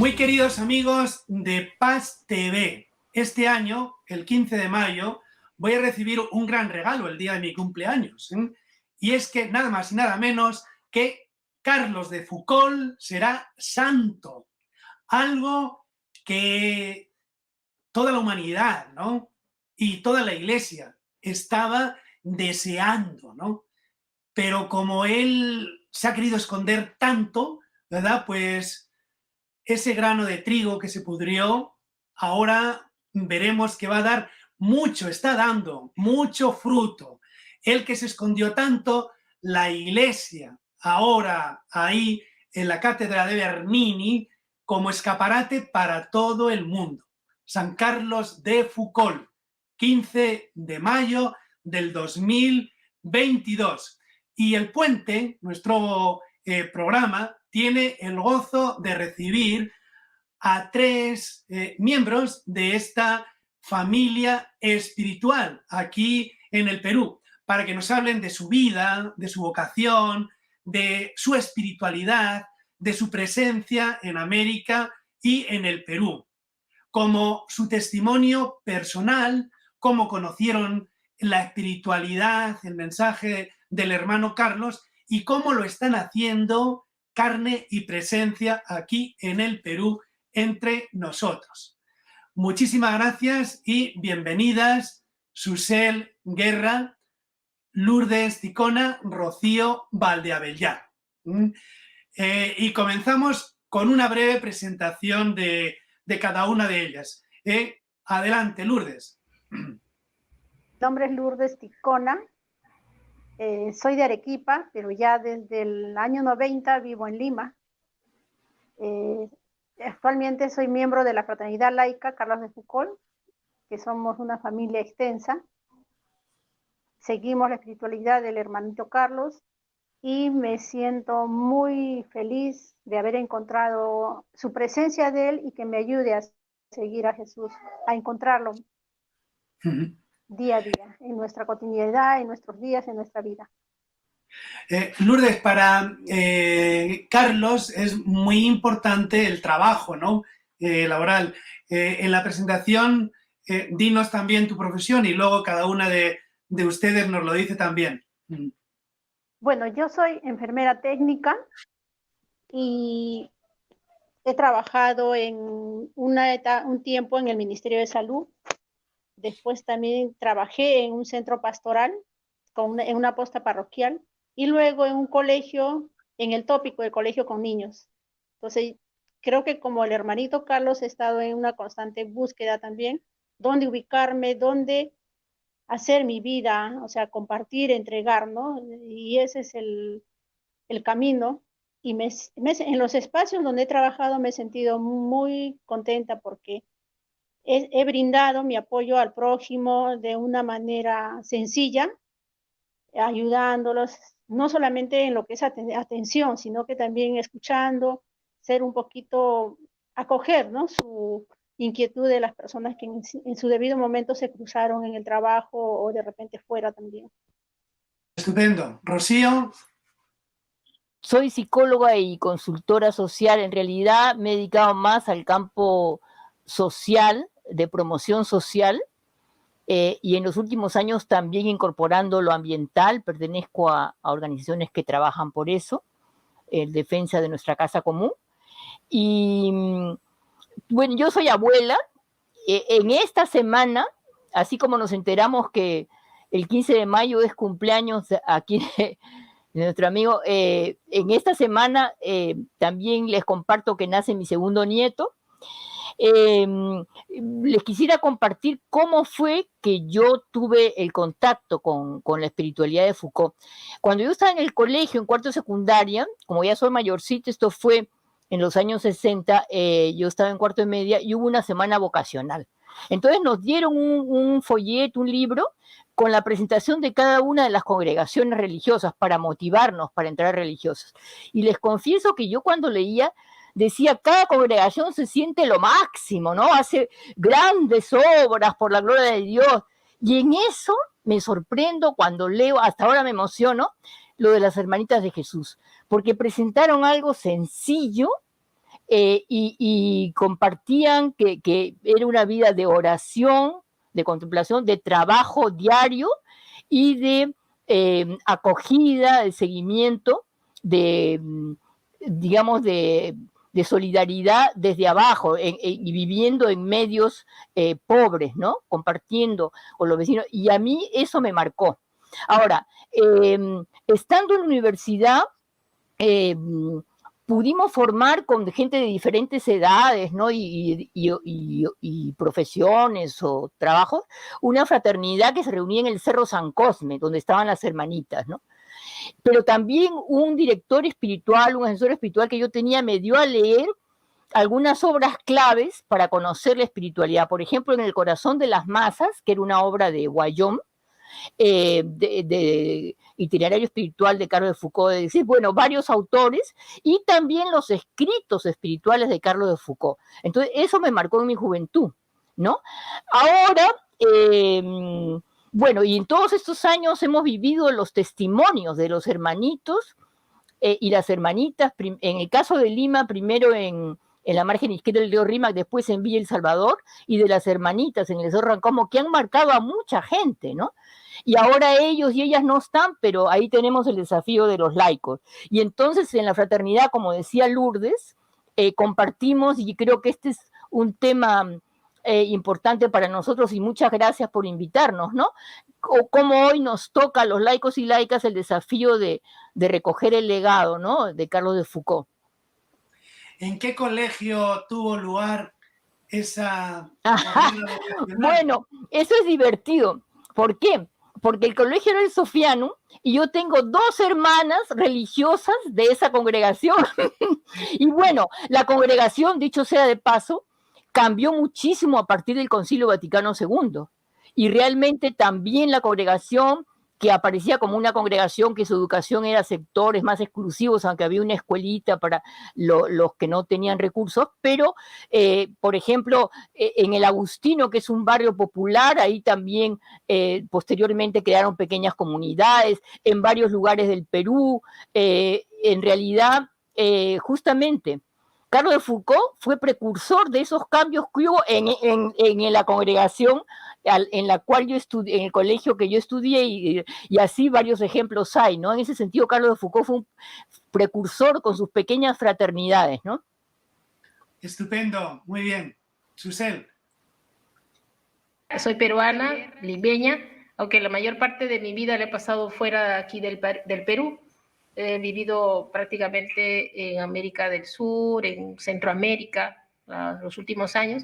Muy queridos amigos de Paz TV, este año, el 15 de mayo, voy a recibir un gran regalo el día de mi cumpleaños. Y es que nada más y nada menos que Carlos de Foucauld será santo. Algo que toda la humanidad, ¿no? Y toda la iglesia estaba deseando, ¿no? Pero como él se ha querido esconder tanto, ¿verdad? Pues ese grano de trigo que se pudrió, ahora veremos que va a dar mucho, está dando mucho fruto. El que se escondió tanto, la iglesia, ahora ahí en la cátedra de Bernini, como escaparate para todo el mundo. San Carlos de Foucauld, 15 de mayo del 2022. Y el puente, nuestro programa, tiene el gozo de recibir a tres miembros de esta familia espiritual aquí en el Perú, para que nos hablen de su vida, de su vocación, de su espiritualidad, de su presencia en América y en el Perú, como su testimonio personal, cómo conocieron la espiritualidad, el mensaje del hermano Carlos y cómo lo están haciendo carne y presencia aquí en el Perú entre nosotros. Muchísimas gracias y bienvenidas Susel Guerra, Lourdes Ticona, Rocío Valdeabellá. Y comenzamos con una breve presentación de cada una de ellas. Adelante, Lourdes. Mi nombre es Lourdes Ticona. Soy de Arequipa, pero ya desde el año 90 vivo en Lima. Actualmente soy miembro de la Fraternidad Laica Carlos de Foucauld, que somos una familia extensa. Seguimos la espiritualidad del hermanito Carlos y me siento muy feliz de haber encontrado su presencia de él y que me ayude a seguir a Jesús, a encontrarlo día a día, en nuestra cotidianidad, en nuestros días, en nuestra vida. Lourdes, para Carlos es muy importante el trabajo, ¿no? Laboral. En la presentación, dinos también tu profesión y luego cada una de ustedes nos lo dice también. Bueno, yo soy enfermera técnica y he trabajado en un tiempo en el Ministerio de Salud. Después también trabajé en un centro pastoral, en una posta parroquial, y luego en un colegio, en el tópico del colegio con niños. Entonces, creo que como el hermanito Carlos he estado en una constante búsqueda también, dónde ubicarme, dónde hacer mi vida, o sea, compartir, entregar, ¿no? Y ese es el camino. Y en los espacios donde he trabajado me he sentido muy contenta porque he brindado mi apoyo al prójimo de una manera sencilla, ayudándolos, no solamente en lo que es atención, sino que también escuchando, ser un poquito, acoger, ¿no? Su inquietud de las personas que en su debido momento se cruzaron en el trabajo o de repente fuera también. Estupendo. Rocío. Soy psicóloga y consultora social. En realidad me he dedicado más al campo social, de promoción social, y en los últimos años también incorporando lo ambiental. Pertenezco a organizaciones que trabajan por eso, en defensa de nuestra casa común. Y bueno, yo soy abuela. En esta semana, así como nos enteramos que el 15 de mayo es cumpleaños aquí de nuestro amigo, en esta semana también les comparto que nace mi segundo nieto. Les quisiera compartir cómo fue que yo tuve el contacto con la espiritualidad de Foucauld. Cuando yo estaba en el colegio, en cuarto de secundaria, como ya soy mayorcita, esto fue en los años 60, yo estaba en cuarto de media y hubo una semana vocacional. Entonces nos dieron un folleto, un libro, con la presentación de cada una de las congregaciones religiosas para motivarnos para entrar religiosas. Y les confieso que yo cuando leía, decía, cada congregación se siente lo máximo, ¿no? Hace grandes obras por la gloria de Dios. Y en eso me sorprendo cuando leo, hasta ahora me emociono, lo de las hermanitas de Jesús, porque presentaron algo sencillo, y compartían que era una vida de oración, de contemplación, de trabajo diario y de acogida, de seguimiento, de, digamos, de solidaridad desde abajo y viviendo en medios pobres, ¿no? Compartiendo con los vecinos. Y a mí eso me marcó. Ahora, estando en la universidad, pudimos formar con gente de diferentes edades, ¿no? y profesiones o trabajos, una fraternidad que se reunía en el Cerro San Cosme, donde estaban las hermanitas, ¿no? Pero también un director espiritual, un asesor espiritual que yo tenía, me dio a leer algunas obras claves para conocer la espiritualidad. Por ejemplo, En el corazón de las masas, que era una obra de Guayón, de itinerario espiritual de Carlos de Foucault, es decir, bueno, varios autores, y también los escritos espirituales de Carlos de Foucault. Entonces, eso me marcó en mi juventud, ¿no? Ahora, bueno, y en todos estos años hemos vivido los testimonios de los hermanitos y las hermanitas, en el caso de Lima, primero en la margen izquierda del río Rímac, después en Villa El Salvador, y de las hermanitas en el Cerro Rancomo, que han marcado a mucha gente, ¿no? Y ahora ellos y ellas no están, pero ahí tenemos el desafío de los laicos. Y entonces en la fraternidad, como decía Lourdes, compartimos, y creo que este es un tema importante para nosotros, y muchas gracias por invitarnos, ¿no? O como hoy nos toca a los laicos y laicas el desafío de recoger el legado, ¿no? De Carlos de Foucault. ¿En qué colegio tuvo lugar esa Bueno, eso es divertido. ¿Por qué? Porque el colegio era el Sofiano y yo tengo 2 hermanas religiosas de esa congregación. Y bueno, la congregación, dicho sea de paso, cambió muchísimo a partir del Concilio Vaticano II. Y realmente también la congregación, que aparecía como una congregación que su educación era sectores más exclusivos, aunque había una escuelita para los que no tenían recursos, pero, por ejemplo, en el Agustino, que es un barrio popular, ahí también posteriormente crearon pequeñas comunidades, en varios lugares del Perú, en realidad, justamente, Carlos de Foucault fue precursor de esos cambios que hubo en la congregación en la cual yo estudié, en el colegio que yo estudié, y así varios ejemplos hay, ¿no? En ese sentido, Carlos de Foucault fue un precursor con sus pequeñas fraternidades, ¿no? Estupendo, muy bien. Susel. Soy peruana, limeña, aunque la mayor parte de mi vida la he pasado fuera aquí del Perú. He vivido prácticamente en América del Sur, en Centroamérica, los últimos años,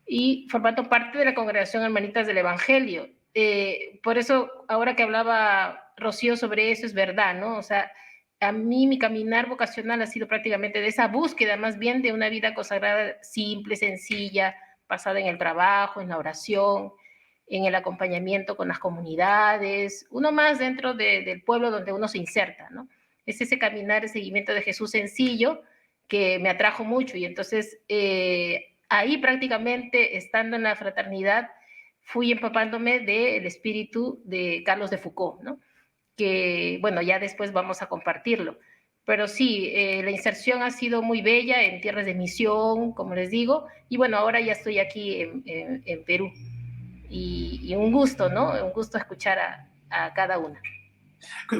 y formando parte de la Congregación Hermanitas del Evangelio. Por eso, ahora que hablaba Rocío sobre eso, es verdad, ¿no? O sea, a mí mi caminar vocacional ha sido prácticamente de esa búsqueda, más bien de una vida consagrada, simple, sencilla, basada en el trabajo, en la oración, en el acompañamiento con las comunidades, uno más dentro del pueblo donde uno se inserta, ¿no? Es ese caminar, el seguimiento de Jesús sencillo que me atrajo mucho, y entonces ahí prácticamente, estando en la fraternidad, fui empapándome del espíritu de Carlos de Foucault, ¿no? Que, bueno, ya después vamos a compartirlo. Pero sí, la inserción ha sido muy bella en tierras de misión, como les digo, y bueno, ahora ya estoy aquí en Perú. Y un gusto, ¿no? Un gusto escuchar a cada una.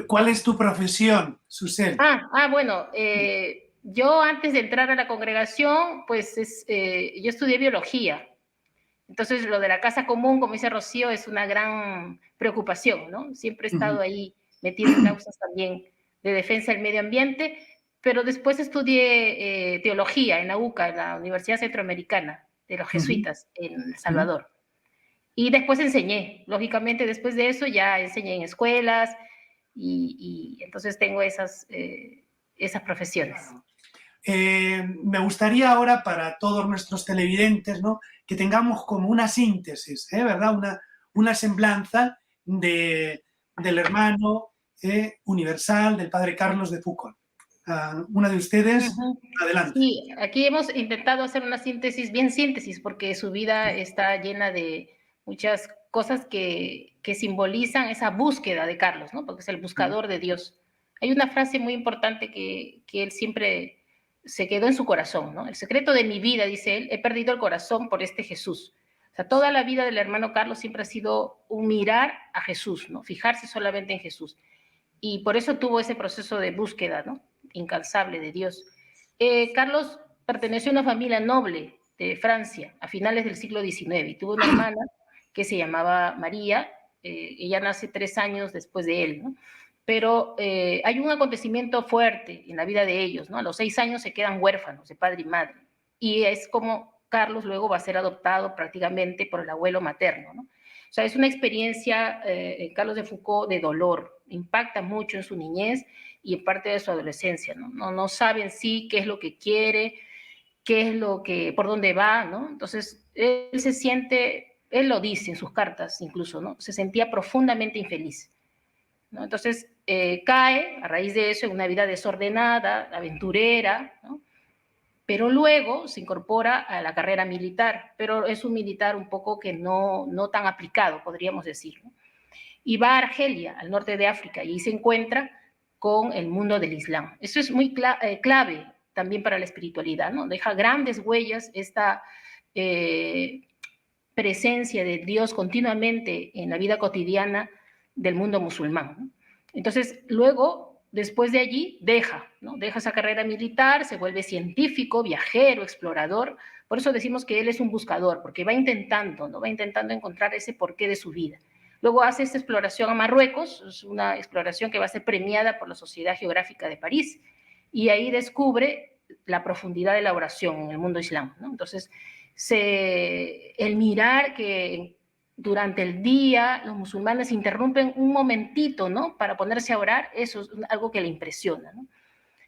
¿Cuál es tu profesión, Susel? Bueno, yo antes de entrar a la congregación, pues yo estudié biología. Entonces, lo de la casa común, como dice Rocío, es una gran preocupación, ¿no? Siempre he estado ahí metida en causas también de defensa del medio ambiente, pero después estudié teología en la UCA, en la Universidad Centroamericana de los Jesuitas, en El Salvador. Y después enseñé, lógicamente después de eso ya enseñé en escuelas y entonces tengo esas profesiones. Me gustaría ahora para todos nuestros televidentes, ¿no?, que tengamos como una síntesis, ¿verdad? Una semblanza del hermano universal, del padre Carlos de Foucault. Una de ustedes, adelante. Sí, aquí hemos intentado hacer una síntesis, bien síntesis, porque su vida está llena de muchas cosas que simbolizan esa búsqueda de Carlos, ¿no? Porque es el buscador de Dios. Hay una frase muy importante que él siempre se quedó en su corazón, ¿no? El secreto de mi vida, dice él, he perdido el corazón por este Jesús. O sea, toda la vida del hermano Carlos siempre ha sido un mirar a Jesús, ¿no? Fijarse solamente en Jesús. Y por eso tuvo ese proceso de búsqueda, ¿no? Incansable de Dios. Carlos perteneció a una familia noble de Francia a finales del siglo XIX y tuvo una hermana que se llamaba María. Ella nace 3 años después de él, ¿no? Pero hay un acontecimiento fuerte en la vida de ellos, ¿no? A los 6 años se quedan huérfanos de padre y madre. Y es como Carlos luego va a ser adoptado prácticamente por el abuelo materno, ¿no? O sea, es una experiencia, Carlos de Foucault, de dolor. Impacta mucho en su niñez y en parte de su adolescencia, ¿no? No sabe en sí qué es lo que quiere, qué es lo que, por dónde va, ¿no? Entonces, él se siente, él lo dice en sus cartas incluso, ¿no? Se sentía profundamente infeliz, ¿no? Entonces, cae a raíz de eso en una vida desordenada, aventurera, ¿no? Pero luego se incorpora a la carrera militar, pero es un militar un poco que no tan aplicado, podríamos decir, ¿no? Y va a Argelia, al norte de África, y ahí se encuentra con el mundo del Islam. Eso es muy clave también para la espiritualidad, ¿no? Deja grandes huellas esta presencia de Dios continuamente en la vida cotidiana del mundo musulmán, ¿no? Entonces, luego, después de allí, ¿no? Deja esa carrera militar, se vuelve científico, viajero, explorador. Por eso decimos que él es un buscador, porque va intentando, ¿no? Va intentando encontrar ese porqué de su vida. Luego hace esta exploración a Marruecos, es una exploración que va a ser premiada por la Sociedad Geográfica de París, y ahí descubre la profundidad de la oración en el mundo islam, ¿no? Entonces, el mirar que durante el día los musulmanes interrumpen un momentito, ¿no? Para ponerse a orar, eso es algo que le impresiona, ¿no?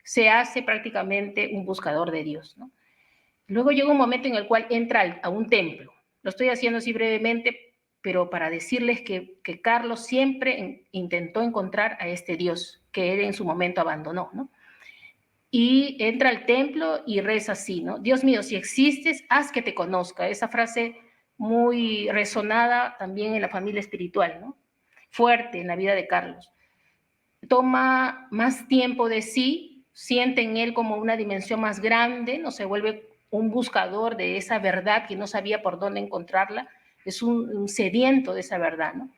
Se hace prácticamente un buscador de Dios, ¿no? Luego llega un momento en el cual entra a un templo. Lo estoy haciendo así brevemente, pero para decirles que Carlos siempre intentó encontrar a este Dios que él en su momento abandonó, ¿no? Y entra al templo y reza así, ¿no? Dios mío, si existes, haz que te conozca. Esa frase muy resonada también en la familia espiritual, ¿no? Fuerte en la vida de Carlos. Toma más tiempo de sí, siente en él como una dimensión más grande, no se vuelve un buscador de esa verdad que no sabía por dónde encontrarla, es un sediento de esa verdad, ¿no?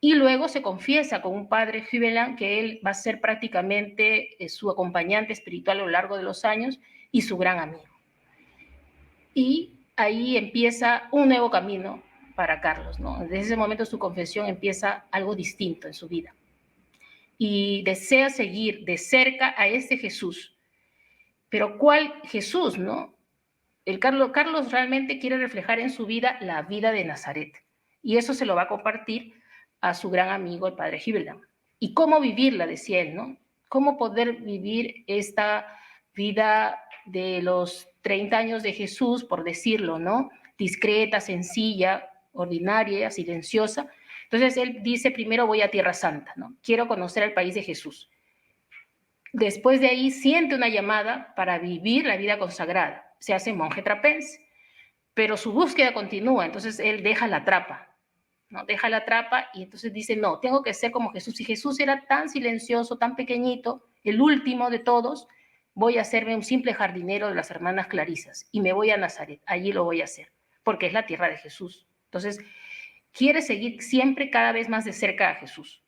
Y luego se confiesa con un padre Juvelan que él va a ser prácticamente su acompañante espiritual a lo largo de los años y su gran amigo. Y ahí empieza un nuevo camino para Carlos, ¿no? Desde ese momento su confesión empieza algo distinto en su vida. Y desea seguir de cerca a este Jesús. Pero ¿cuál Jesús, no? Carlos realmente quiere reflejar en su vida la vida de Nazaret. Y eso se lo va a compartir a su gran amigo, el padre Gibelin. ¿Y cómo vivirla? Decía él, ¿no? ¿Cómo poder vivir esta vida de los 30 años de Jesús, por decirlo, ¿no? Discreta, sencilla, ordinaria, silenciosa. Entonces él dice, primero voy a Tierra Santa, ¿no? Quiero conocer el país de Jesús. Después de ahí siente una llamada para vivir la vida consagrada. Se hace monje trapense, pero su búsqueda continúa. Entonces él deja la trapa, ¿no? Deja la trapa y entonces dice, no, tengo que ser como Jesús. Si Jesús era tan silencioso, tan pequeñito, el último de todos, voy a hacerme un simple jardinero de las hermanas Clarisas y me voy a Nazaret. Allí lo voy a hacer, porque es la tierra de Jesús. Entonces, quiere seguir siempre cada vez más de cerca a Jesús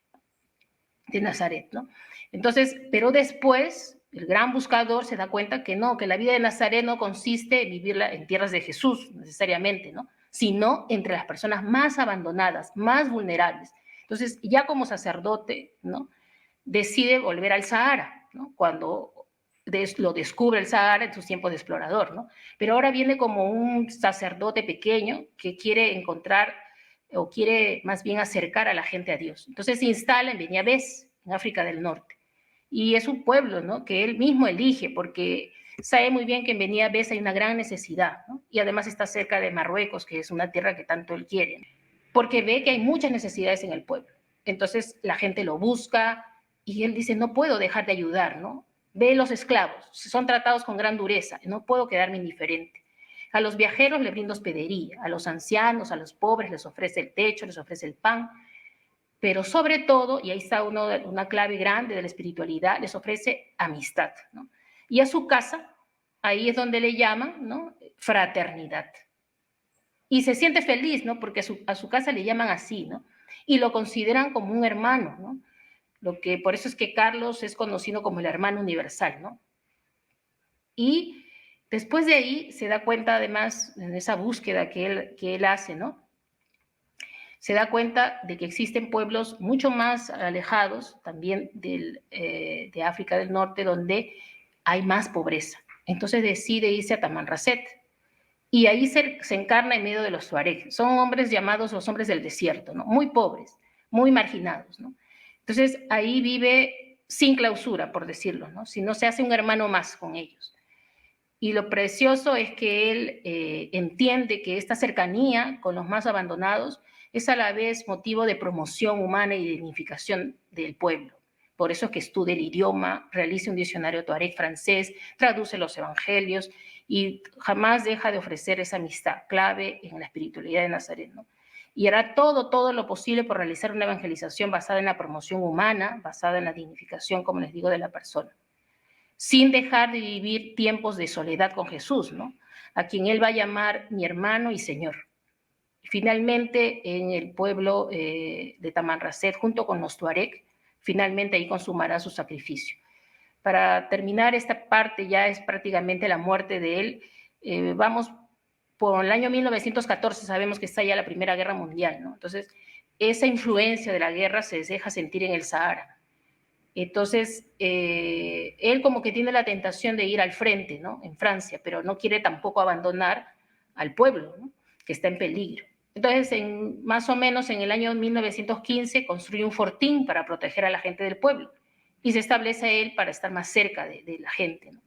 de Nazaret, ¿no? Entonces, pero después el gran buscador se da cuenta que no, que la vida de Nazaret no consiste en vivirla en tierras de Jesús necesariamente, ¿no? Sino entre las personas más abandonadas, más vulnerables. Entonces, ya como sacerdote, ¿no? Decide volver al Sahara, ¿no? Cuando lo descubre el Sahara en sus tiempos de explorador, ¿no? Pero ahora viene como un sacerdote pequeño que quiere encontrar o quiere más bien acercar a la gente a Dios. Entonces se instala en Beniavés, en África del Norte. Y es un pueblo, ¿no? Que él mismo elige, porque sabe muy bien que en Beniavés hay una gran necesidad, ¿no? Y además está cerca de Marruecos, que es una tierra que tanto él quiere, porque ve que hay muchas necesidades en el pueblo. Entonces la gente lo busca y él dice, no puedo dejar de ayudar, ¿no? Ve los esclavos, son tratados con gran dureza, no puedo quedarme indiferente. A los viajeros les brinda hospedería, a los ancianos, a los pobres les ofrece el techo, les ofrece el pan, pero sobre todo, y ahí está una clave grande de la espiritualidad, les ofrece amistad, ¿no? Y a su casa ahí es donde le llaman, ¿no?, fraternidad. Y se siente feliz, ¿no?, porque a su casa le llaman así, ¿no?, y lo consideran como un hermano, ¿no? Por eso es que Carlos es conocido como el hermano universal, ¿no? Y después de ahí se da cuenta, además, en esa búsqueda que él hace, ¿no?, se da cuenta de que existen pueblos mucho más alejados también de África del Norte, donde hay más pobreza. Entonces decide irse a Tamanrasset. Y ahí se encarna en medio de los tuareg. Son hombres llamados los hombres del desierto, ¿no?, muy pobres, muy marginados, ¿no? Entonces ahí vive sin clausura, por decirlo, ¿no?, si no se hace un hermano más con ellos. Y lo precioso es que él entiende que esta cercanía con los más abandonados es a la vez motivo de promoción humana y de dignificación del pueblo. Por eso es que estudia el idioma, realiza un diccionario tuareg francés, traduce los evangelios y jamás deja de ofrecer esa amistad clave en la espiritualidad de Nazaret, ¿no? Y hará todo lo posible por realizar una evangelización basada en la promoción humana, basada en la dignificación, como les digo, de la persona, sin dejar de vivir tiempos de soledad con Jesús, ¿no?, a quien él va a llamar mi hermano y Señor. Finalmente, en el pueblo de Tamanrasset, junto con los tuareg, finalmente ahí consumará su sacrificio. Para terminar esta parte, ya es prácticamente la muerte de él. Vamos por el año 1914, sabemos que está ya la Primera Guerra Mundial, ¿no? Entonces, esa influencia de la guerra se deja sentir en el Sahara. Entonces, él como que tiene la tentación de ir al frente, ¿no?, en Francia, pero no quiere tampoco abandonar al pueblo, ¿no?, que está en peligro. Entonces, más o menos en el año 1915, construye un fortín para proteger a la gente del pueblo y se establece él para estar más cerca de la gente, ¿no?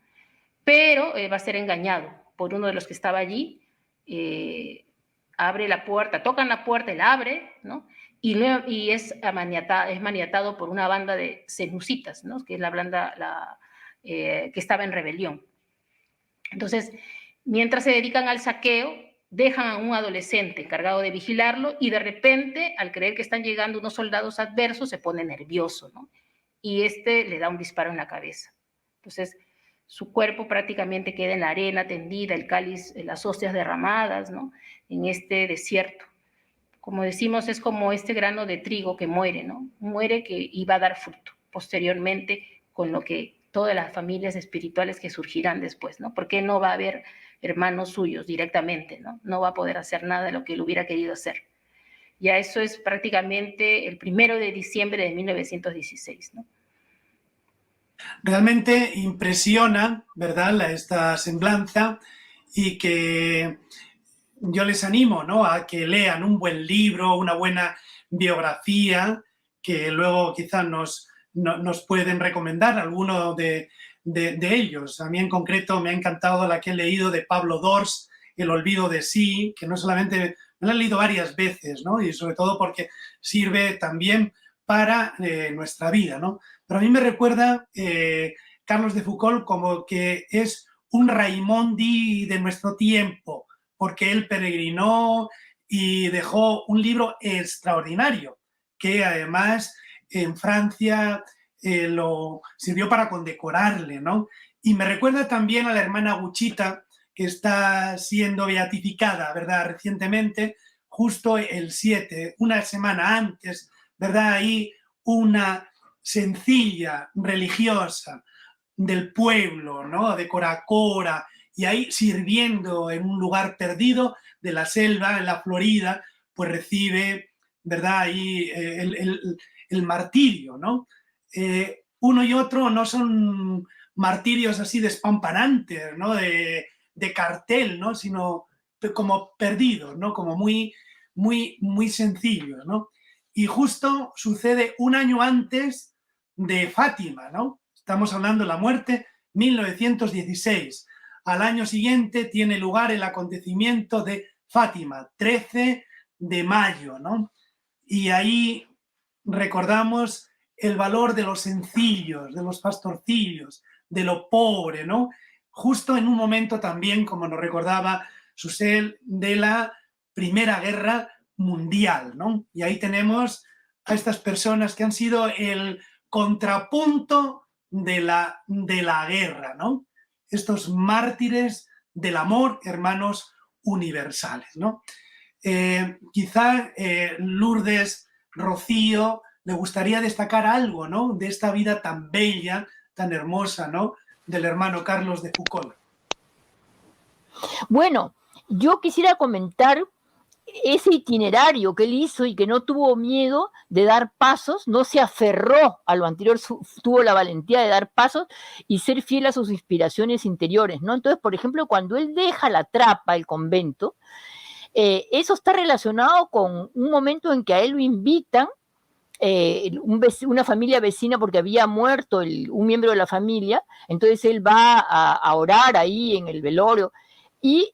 Pero va a ser engañado por uno de los que estaba allí. Abre la puerta, tocan la puerta, él abre, ¿no?, y es maniatado por una banda de senusitas, ¿no?, que es la banda que estaba en rebelión. Entonces, mientras se dedican al saqueo, dejan a un adolescente encargado de vigilarlo y de repente, al creer que están llegando unos soldados adversos, se pone nervioso, ¿no?, y le da un disparo en la cabeza. Entonces, su cuerpo prácticamente queda en la arena tendida, el cáliz, las hostias derramadas, ¿no?, en este desierto. Como decimos, es como este grano de trigo que muere, ¿no?, muere, que iba a dar fruto posteriormente con lo que todas las familias espirituales que surgirán después, ¿no?, porque no va a haber hermanos suyos directamente, ¿no?, no va a poder hacer nada de lo que él hubiera querido hacer. Ya eso es prácticamente el 1 de diciembre de 1916, ¿no? Realmente impresiona, ¿verdad?, esta semblanza, y que yo les animo, ¿no?, a que lean un buen libro, una buena biografía, que luego quizás nos pueden recomendar alguno de ellos. A mí en concreto me ha encantado la que he leído de Pablo Dors, El olvido de sí, que no solamente me la he leído varias veces, ¿no?, y sobre todo porque sirve también para nuestra vida, ¿no? Pero a mí me recuerda Carlos de Foucauld como que es un Raimondi de nuestro tiempo, porque él peregrinó y dejó un libro extraordinario, que además en Francia lo sirvió para condecorarle, ¿no? Y me recuerda también a la hermana Guchita, que está siendo beatificada, ¿verdad?, recientemente, justo el 7, una semana antes, ¿verdad?, ahí una sencilla religiosa del pueblo, ¿no?, de Coracora, y ahí sirviendo en un lugar perdido de la selva, en la Florida, pues recibe, ¿verdad?, ahí el martirio, ¿no? Uno y otro no son martirios así despampanantes, ¿no?, de cartel, ¿no?, sino como perdidos, ¿no?, como muy sencillos, ¿no? Y justo sucede un año antes de Fátima, ¿no? Estamos hablando de la muerte, 1916. Al año siguiente tiene lugar el acontecimiento de Fátima, 13 de mayo, ¿no? Y ahí recordamos el valor de los sencillos, de los pastorcillos, de lo pobre, ¿no? Justo en un momento también, como nos recordaba Susel, de la Primera Guerra Mundial, ¿no? Y ahí tenemos a estas personas que han sido el contrapunto de la guerra, ¿no? estos mártires del amor, hermanos universales, ¿no? Quizá Lourdes, Rocío, le gustaría destacar algo, ¿no?, de esta vida tan bella, tan hermosa, ¿no?, del hermano Carlos de Foucault. Bueno, yo quisiera comentar ese itinerario que él hizo y que no tuvo miedo de dar pasos, no se aferró a lo anterior, tuvo la valentía de dar pasos y ser fiel a sus inspiraciones interiores, ¿no? Entonces, por ejemplo, cuando él deja la trapa, el convento, eso está relacionado con un momento en que a él lo invitan, una familia vecina, porque había muerto un miembro de la familia, entonces él va a orar ahí en el velorio y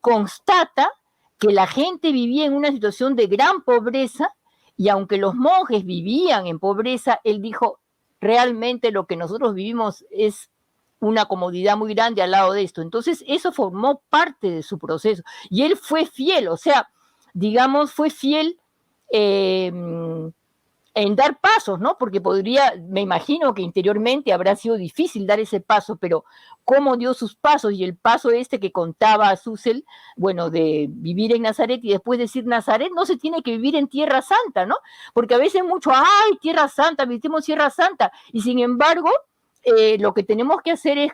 constata que la gente vivía en una situación de gran pobreza, y aunque los monjes vivían en pobreza, él dijo, realmente lo que nosotros vivimos es una comodidad muy grande al lado de esto. Entonces eso formó parte de su proceso, y él fue fiel, o sea, digamos, fue fiel en dar pasos, ¿no? Porque me imagino que interiormente habrá sido difícil dar ese paso, pero cómo dio sus pasos, y el paso que contaba Susel, bueno, de vivir en Nazaret y después decir, Nazaret no se tiene que vivir en Tierra Santa, ¿no? Porque a veces mucho, ¡ay, Tierra Santa, visitemos Tierra Santa! Y sin embargo, lo que tenemos que hacer es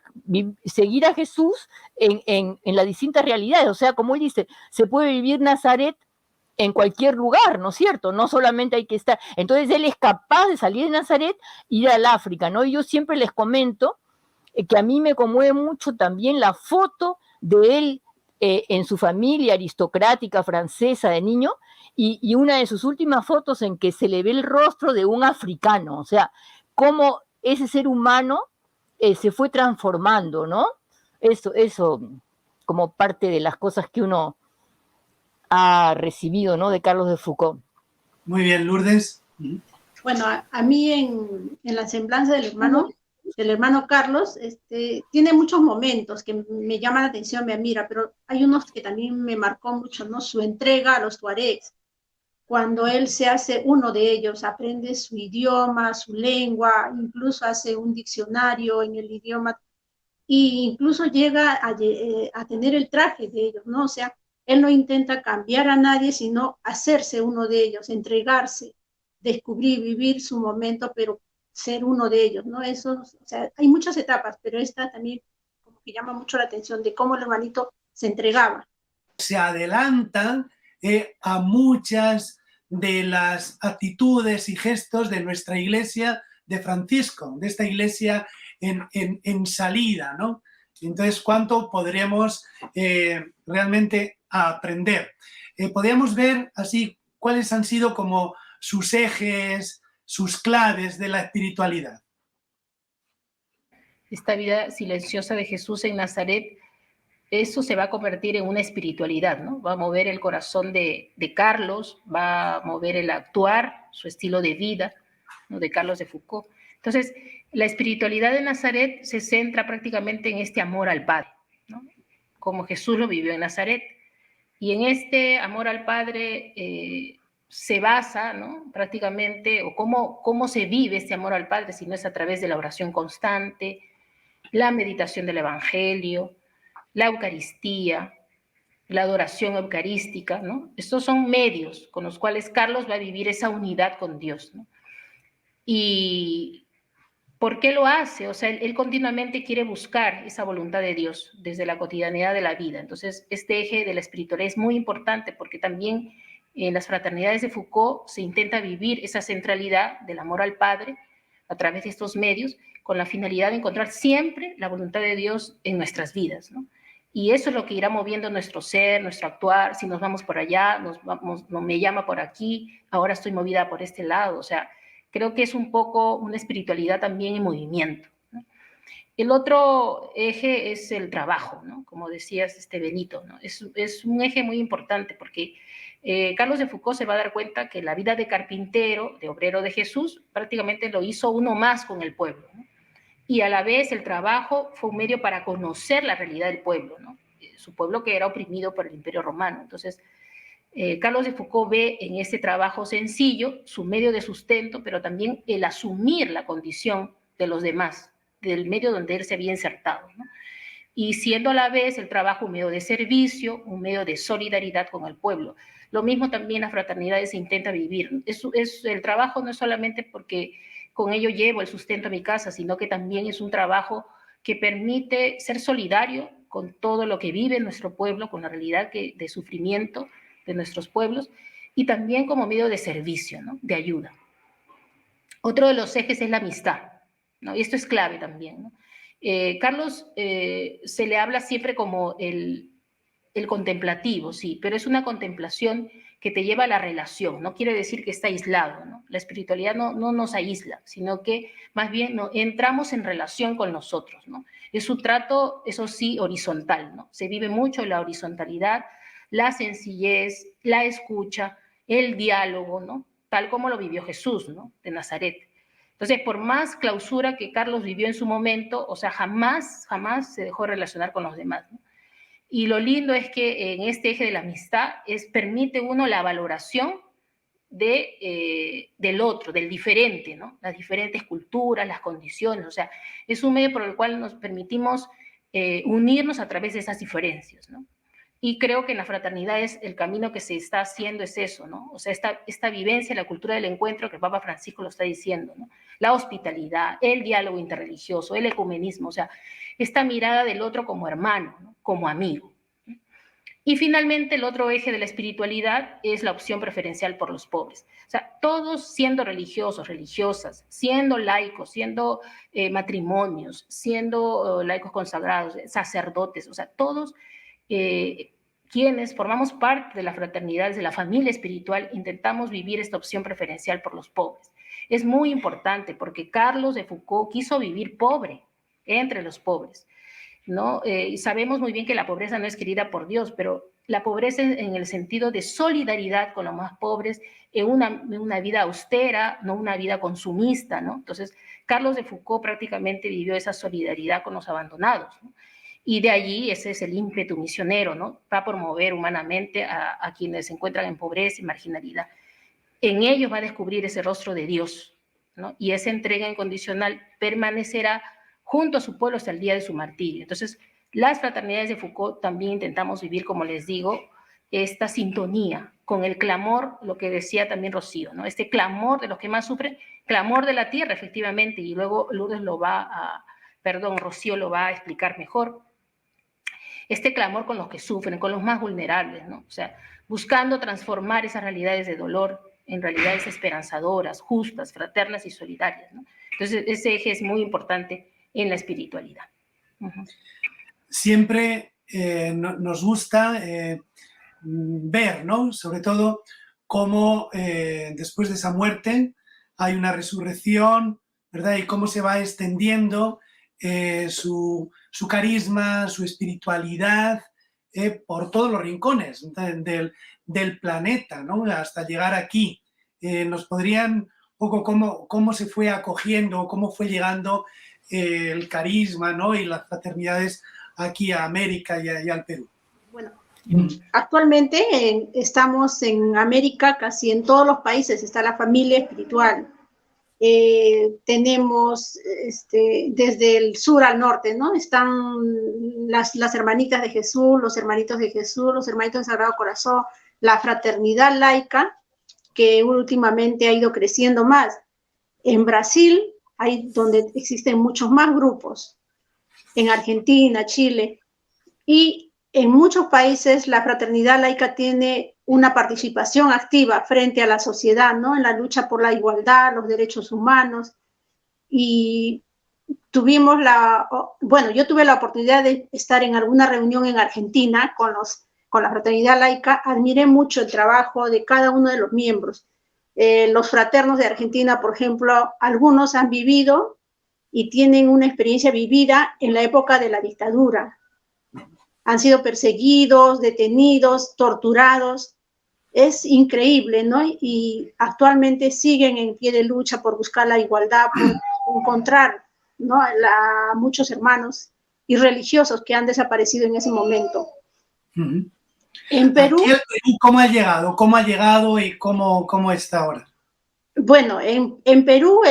seguir a Jesús en las distintas realidades. O sea, como él dice, se puede vivir Nazaret en cualquier lugar, ¿no es cierto? No solamente hay que estar. Entonces él es capaz de salir de Nazaret e ir al África, ¿no? Y yo siempre les comento que a mí me conmueve mucho también la foto de él en su familia aristocrática francesa de niño, y una de sus últimas fotos en que se le ve el rostro de un africano, o sea, cómo ese ser humano se fue transformando, ¿no? Eso como parte de las cosas que uno ha recibido, ¿no?, de Carlos de Foucault. Muy bien, Lourdes. Bueno, a mí en la semblanza del hermano Carlos, tiene muchos momentos que me llaman la atención, me admira, pero hay unos que también me marcó mucho, ¿no? Su entrega a los tuaregs, cuando él se hace uno de ellos, aprende su idioma, su lengua, incluso hace un diccionario en el idioma, e incluso llega a tener el traje de ellos, ¿no? O sea, él no intenta cambiar a nadie, sino hacerse uno de ellos, entregarse, descubrir, vivir su momento, pero ser uno de ellos, ¿no? Eso, o sea, hay muchas etapas, pero esta también como que llama mucho la atención de cómo el hermanito se entregaba. Se adelantan a muchas de las actitudes y gestos de nuestra iglesia de Francisco, de esta iglesia en salida, ¿no? Entonces, ¿cuánto podremos realmente aprender? Podríamos ver así cuáles han sido como sus ejes, sus claves de la espiritualidad. Esta vida silenciosa de Jesús en Nazaret, eso se va a convertir en una espiritualidad, ¿no? Va a mover el corazón de Carlos, va a mover el actuar, su estilo de vida, ¿no?, de Carlos de Foucault. Entonces, la espiritualidad de Nazaret se centra prácticamente en este amor al Padre, ¿no?, como Jesús lo vivió en Nazaret. Y en este amor al Padre se basa, ¿no?, prácticamente, o cómo se vive este amor al Padre, si no es a través de la oración constante, la meditación del Evangelio, la Eucaristía, la adoración eucarística, ¿no? Estos son medios con los cuales Carlos va a vivir esa unidad con Dios, ¿no? ¿Y por qué lo hace? O sea, él continuamente quiere buscar esa voluntad de Dios desde la cotidianidad de la vida. Entonces, este eje de la espiritualidad es muy importante porque también en las fraternidades de Foucault se intenta vivir esa centralidad del amor al Padre a través de estos medios, con la finalidad de encontrar siempre la voluntad de Dios en nuestras vidas, ¿no? Y eso es lo que irá moviendo nuestro ser, nuestro actuar. Si nos vamos por allá, no me llama por aquí, ahora estoy movida por este lado. O sea, creo que es un poco una espiritualidad también en movimiento, ¿no? El otro eje es el trabajo, ¿no? Como decías, Benito, ¿no? Es un eje muy importante porque Carlos de Foucault se va a dar cuenta que la vida de carpintero, de obrero de Jesús, prácticamente lo hizo uno más con el pueblo, ¿no? Y a la vez el trabajo fue un medio para conocer la realidad del pueblo, ¿no? Su pueblo que era oprimido por el Imperio Romano. Entonces, Carlos de Foucault ve en este trabajo sencillo su medio de sustento, pero también el asumir la condición de los demás, del medio donde él se había insertado, ¿no? y siendo a la vez el trabajo un medio de servicio, un medio de solidaridad con el pueblo. Lo mismo también las fraternidades se intenta vivir. El trabajo no es solamente porque con ello llevo el sustento a mi casa, sino que también es un trabajo que permite ser solidario con todo lo que vive nuestro pueblo, con la realidad de sufrimiento de nuestros pueblos, y también como medio de servicio, ¿no? De ayuda. Otro de los ejes es la amistad, ¿no? Y esto es clave también, ¿no? Carlos se le habla siempre como el contemplativo, sí, pero es una contemplación que te lleva a la relación, no quiere decir que está aislado, ¿no? La espiritualidad no nos aísla, sino que más bien entramos en relación con nosotros, ¿no? Es un trato, eso sí, horizontal, ¿no? Se vive mucho la horizontalidad, la sencillez, la escucha, el diálogo, ¿no? Tal como lo vivió Jesús, ¿no? De Nazaret. Entonces, por más clausura que Carlos vivió en su momento, o sea, jamás se dejó relacionar con los demás, ¿no? Y lo lindo es que en este eje de la amistad permite uno la valoración del otro, del diferente, ¿no? Las diferentes culturas, las condiciones, o sea, es un medio por el cual nos permitimos unirnos a través de esas diferencias, ¿no? Y creo que en la fraternidad el camino que se está haciendo es eso, ¿no? O sea, esta vivencia, la cultura del encuentro que el Papa Francisco lo está diciendo, ¿no? La hospitalidad, el diálogo interreligioso, el ecumenismo, o sea, esta mirada del otro como hermano, ¿no? Como amigo. Y finalmente el otro eje de la espiritualidad es la opción preferencial por los pobres. O sea, todos siendo religiosos, religiosas, siendo laicos, siendo matrimonios, siendo laicos consagrados, sacerdotes, o sea, todos quienes formamos parte de la fraternidad, de la familia espiritual, intentamos vivir esta opción preferencial por los pobres. Es muy importante porque Carlos de Foucault quiso vivir pobre, entre los pobres, ¿no? Sabemos muy bien que la pobreza no es querida por Dios, pero la pobreza en el sentido de solidaridad con los más pobres, en una vida austera, no una vida consumista, ¿no? Entonces, Carlos de Foucault prácticamente vivió esa solidaridad con los abandonados, ¿no? Y de allí ese es el ímpetu misionero, ¿no? Va a promover humanamente a quienes se encuentran en pobreza y marginalidad. En ellos va a descubrir ese rostro de Dios, ¿no? Y esa entrega incondicional permanecerá junto a su pueblo hasta el día de su martirio. Entonces, las fraternidades de Foucault también intentamos vivir, como les digo, esta sintonía con el clamor, lo que decía también Rocío, ¿no? Este clamor de los que más sufren, clamor de la tierra, efectivamente, y luego Rocío lo va a explicar mejor. Este clamor con los que sufren, con los más vulnerables, ¿no? O sea, buscando transformar esas realidades de dolor en realidades esperanzadoras, justas, fraternas y solidarias, ¿no? Entonces, ese eje es muy importante en la espiritualidad. Siempre nos gusta ver, ¿no? Sobre todo cómo después de esa muerte hay una resurrección, ¿verdad? Y cómo se va extendiendo su carisma, su espiritualidad por todos los rincones del planeta, ¿no? Hasta llegar aquí. ¿Nos podrían un poco cómo se fue acogiendo, cómo fue llegando el carisma, ¿no? Y las fraternidades aquí a América y al Perú? Bueno, actualmente estamos en América, casi en todos los países está la familia espiritual. Tenemos desde el sur al norte, ¿no? Están las hermanitas de Jesús, los hermanitos de Jesús, los hermanitos del Sagrado Corazón, la fraternidad laica, que últimamente ha ido creciendo más. En Brasil, donde existen muchos más grupos, en Argentina, Chile, y en muchos países la fraternidad laica tiene una participación activa frente a la sociedad, ¿no? En la lucha por la igualdad, los derechos humanos. Y yo tuve la oportunidad de estar en alguna reunión en Argentina con la fraternidad laica. Admiré mucho el trabajo de cada uno de los miembros. Los fraternos de Argentina, por ejemplo, algunos han vivido y tienen una experiencia vivida en la época de la dictadura. Han sido perseguidos, detenidos, torturados. Es increíble, ¿no? Y actualmente siguen en pie de lucha por buscar la igualdad, por encontrar, ¿no? Muchos hermanos y religiosos que han desaparecido en ese momento. En Perú... ¿Cómo ha llegado? ¿Cómo ha llegado y cómo está ahora? Bueno, en Perú,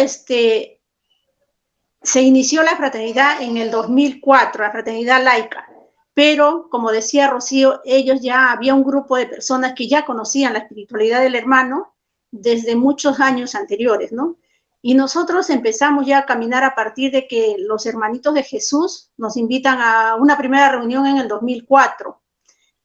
se inició la fraternidad en el 2004, la fraternidad laica, pero como decía Rocío, ellos ya había un grupo de personas que ya conocían la espiritualidad del hermano desde muchos años anteriores, ¿no? Y nosotros empezamos ya a caminar a partir de que los hermanitos de Jesús nos invitan a una primera reunión en el 2004.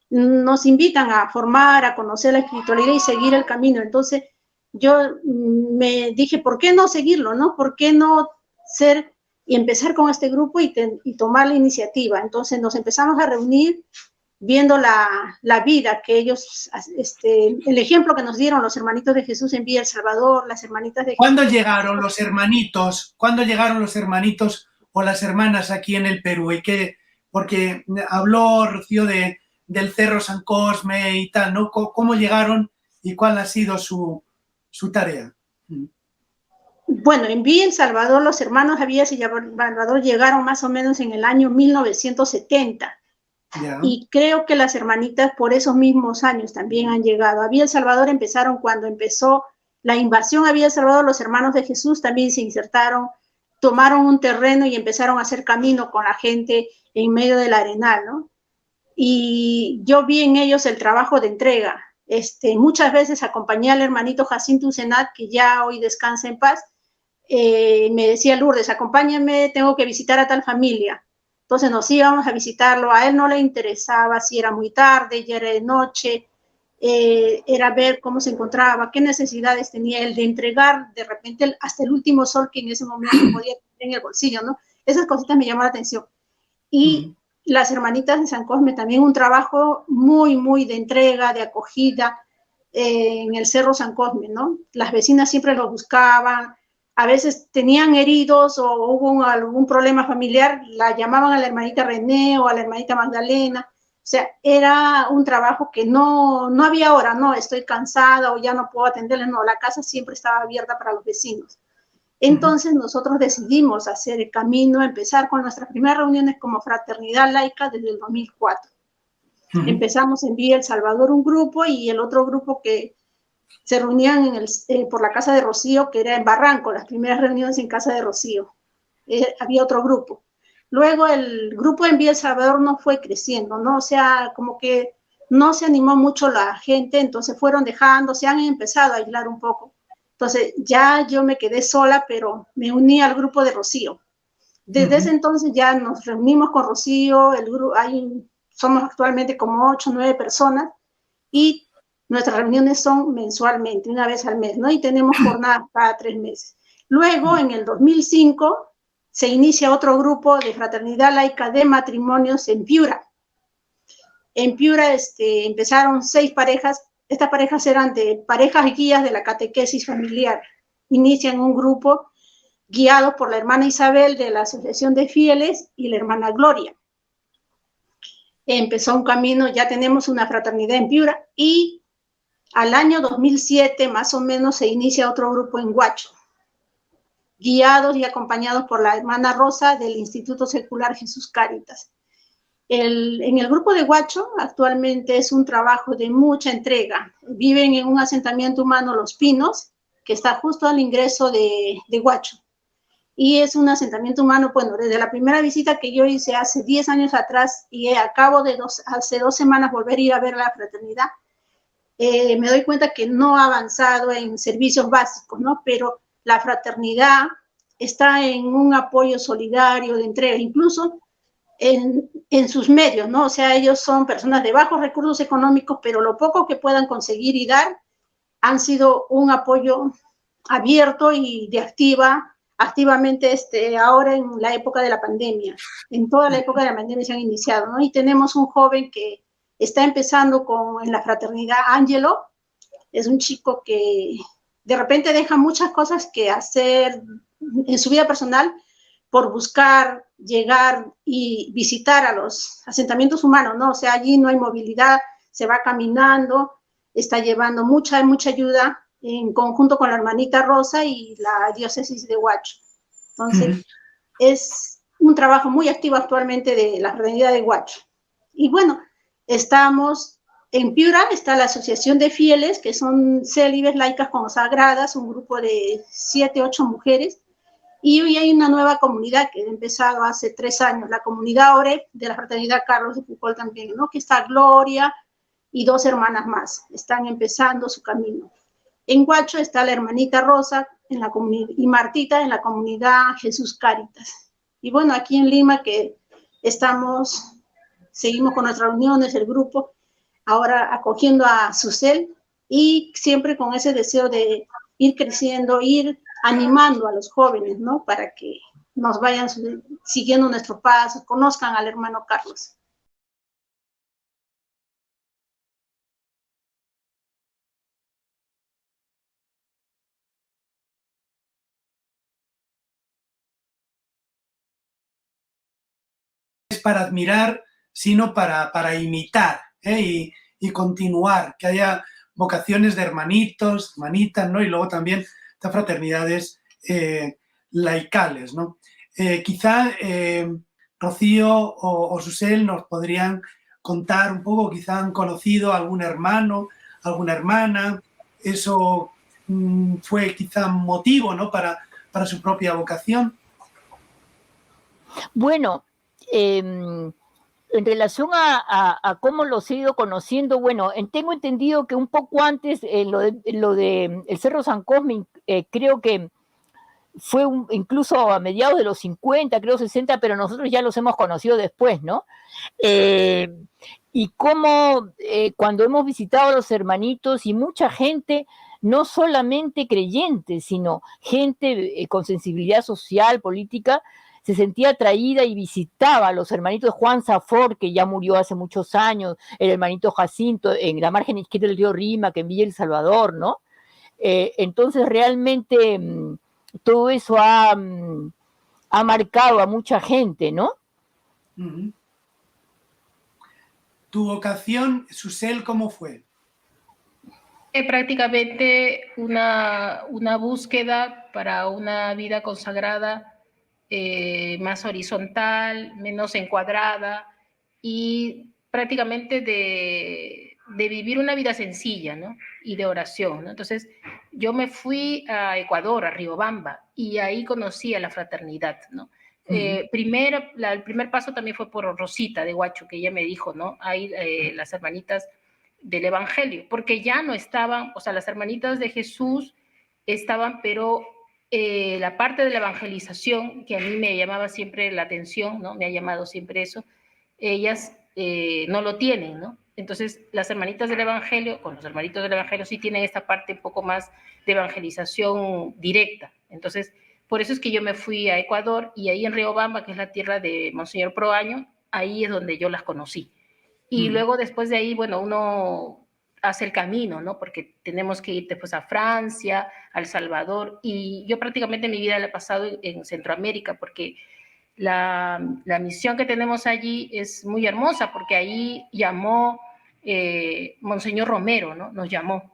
Nos invitan a formar, a conocer la espiritualidad y seguir el camino. Entonces yo me dije, ¿por qué no seguirlo, no? ¿Por qué no ser y empezar con este grupo y tomar la iniciativa? Entonces nos empezamos a reunir viendo la vida que ellos, el ejemplo que nos dieron los hermanitos de Jesús en Villa El Salvador, las hermanitas de ¿Cuándo Jesús. llegaron los hermanitos? ¿Cuándo llegaron los hermanitos o las hermanas aquí en el Perú? ¿Y qué? Porque habló Rocío del Cerro San Cosme y tal, ¿no? ¿Cómo llegaron y cuál ha sido su tarea? Bueno, en Villa El Salvador, los hermanos de Villa El Salvador llegaron más o menos en el año 1970. Yeah. Y creo que las hermanitas por esos mismos años también han llegado. A Villa El Salvador empezaron cuando empezó la invasión a Villa El Salvador, los hermanos de Jesús también se insertaron, tomaron un terreno y empezaron a hacer camino con la gente en medio del arenal, ¿no? Y yo vi en ellos el trabajo de entrega. Muchas veces acompañé al hermanito Jacinto Usenat, que ya hoy descansa en paz, me decía, Lourdes, acompáñame, tengo que visitar a tal familia. Entonces nos íbamos a visitarlo, a él no le interesaba si era muy tarde, ya era de noche, era ver cómo se encontraba, qué necesidades tenía él de entregar de repente hasta el último sol que en ese momento podía tener en el bolsillo, ¿no? Esas cositas me llamaron la atención. Y las hermanitas de San Cosme también un trabajo muy, muy de entrega, de acogida en el Cerro San Cosme, ¿no? Las vecinas siempre los buscaban, a veces tenían heridos o hubo algún problema familiar, la llamaban a la hermanita René o a la hermanita Magdalena. O sea, era un trabajo que no había hora, no, estoy cansada o ya no puedo atenderles, no, la casa siempre estaba abierta para los vecinos. Entonces nosotros decidimos hacer el camino, empezar con nuestras primeras reuniones como fraternidad laica desde el 2004. Empezamos en Villa El Salvador un grupo y el otro grupo que se reunían por la casa de Rocío, que era en Barranco, las primeras reuniones en casa de Rocío. Había otro grupo. Luego el grupo en Villa El Salvador no fue creciendo, ¿no? O sea, como que no se animó mucho la gente, entonces fueron dejando, se han empezado a aislar un poco. Entonces ya yo me quedé sola, pero me uní al grupo de Rocío. Desde ese entonces ya nos reunimos con Rocío, el grupo, somos actualmente como 8 o 9 personas y nuestras reuniones son mensualmente, una vez al mes, ¿no? Y tenemos jornadas cada 3 meses. Luego, en el 2005, se inicia otro grupo de fraternidad laica de matrimonios en Piura. En Piura empezaron 6 parejas. Estas parejas eran de parejas guías de la catequesis familiar. Inician un grupo guiado por la hermana Isabel de la Asociación de Fieles y la hermana Gloria. Empezó un camino, ya tenemos una fraternidad en Piura y al año 2007 más o menos se inicia otro grupo en Huacho, guiados y acompañados por la hermana Rosa del Instituto Secular Jesús Cáritas. En el grupo de Huacho actualmente es un trabajo de mucha entrega. Viven en un asentamiento humano Los Pinos, que está justo al ingreso de Huacho. Y es un asentamiento humano, bueno, desde la primera visita que yo hice hace 10 años atrás y acabo de hace 2 semanas volver a ir a ver la fraternidad, me doy cuenta que no ha avanzado en servicios básicos, ¿no? Pero la fraternidad está en un apoyo solidario de entrega, incluso en sus medios, ¿no? O sea, ellos son personas de bajos recursos económicos, pero lo poco que puedan conseguir y dar han sido un apoyo abierto y de activamente ahora en la época de la pandemia. En toda la época de la pandemia se han iniciado, ¿no? Y tenemos un joven que está empezando en la fraternidad, Ángelo. Es un chico que de repente deja muchas cosas que hacer en su vida personal por buscar llegar y visitar a los asentamientos humanos, ¿no? O sea, allí no hay movilidad, se va caminando, está llevando mucha ayuda en conjunto con la hermanita Rosa y la diócesis de Huacho. Entonces, es un trabajo muy activo actualmente de la fraternidad de Huacho. Y bueno, estamos en Piura, está la Asociación de Fieles, que son célibes laicas consagradas, un grupo de 7, 8 mujeres, Y hoy hay una nueva comunidad que ha empezado hace 3 años, la comunidad OREP de la Fraternidad Carlos de Foucault también, ¿no? Que está Gloria y 2 hermanas más, están empezando su camino. En Huacho está la hermanita Rosa en la y Martita en la comunidad Jesús Cáritas. Y bueno, aquí en Lima que seguimos con nuestras reuniones, el grupo, ahora acogiendo a Susel y siempre con ese deseo de ir creciendo, ir animando a los jóvenes, ¿no? Para que nos vayan siguiendo nuestros pasos, conozcan al hermano Carlos. Es para admirar, sino para imitar, y continuar, que haya vocaciones de hermanitos, hermanitas, ¿no? Y luego también estas fraternidades laicales, ¿no? Quizá Rocío o Susel nos podrían contar un poco, quizá han conocido a algún hermano, alguna hermana, eso fue quizá motivo, ¿no? para su propia vocación. Bueno, en relación a cómo los he ido conociendo, bueno, tengo entendido que un poco antes lo de el Cerro San Cosme, creo que fue incluso a mediados de los 50, creo 60, pero nosotros ya los hemos conocido después, ¿no? Y cómo cuando hemos visitado a los hermanitos y mucha gente, no solamente creyentes, sino gente con sensibilidad social, política, se sentía atraída y visitaba a los hermanitos de Juan Safor, que ya murió hace muchos años, el hermanito Jacinto, en la margen izquierda del río Rima, que en Villa El Salvador, ¿no? Entonces realmente todo eso ha marcado a mucha gente, ¿no? Uh-huh. ¿Tu vocación, Susel, cómo fue? Prácticamente una búsqueda para una vida consagrada, más horizontal, menos encuadrada y prácticamente de vivir una vida sencilla, ¿no? Y de oración, ¿no? Entonces yo me fui a Ecuador, a Riobamba, y ahí conocí a la fraternidad, ¿no? El primer paso también fue por Rosita de Huacho, que ella me dijo, ¿no? Ahí las hermanitas del Evangelio, porque ya no estaban, o sea, las hermanitas de Jesús estaban, pero la parte de la evangelización, que a mí me llamaba siempre la atención, ¿no? Me ha llamado siempre eso, ellas no lo tienen, ¿no? Entonces, las hermanitas del Evangelio, con los hermanitos del Evangelio, sí tienen esta parte un poco más de evangelización directa. Entonces, por eso es que yo me fui a Ecuador y ahí en Riobamba, que es la tierra de Monseñor Proaño, ahí es donde yo las conocí. Y luego después de ahí, bueno, uno hace el camino, ¿no? Porque tenemos que ir después a Francia, a El Salvador, y yo prácticamente mi vida la he pasado en Centroamérica, porque la misión que tenemos allí es muy hermosa, porque ahí llamó Monseñor Romero, ¿no? Nos llamó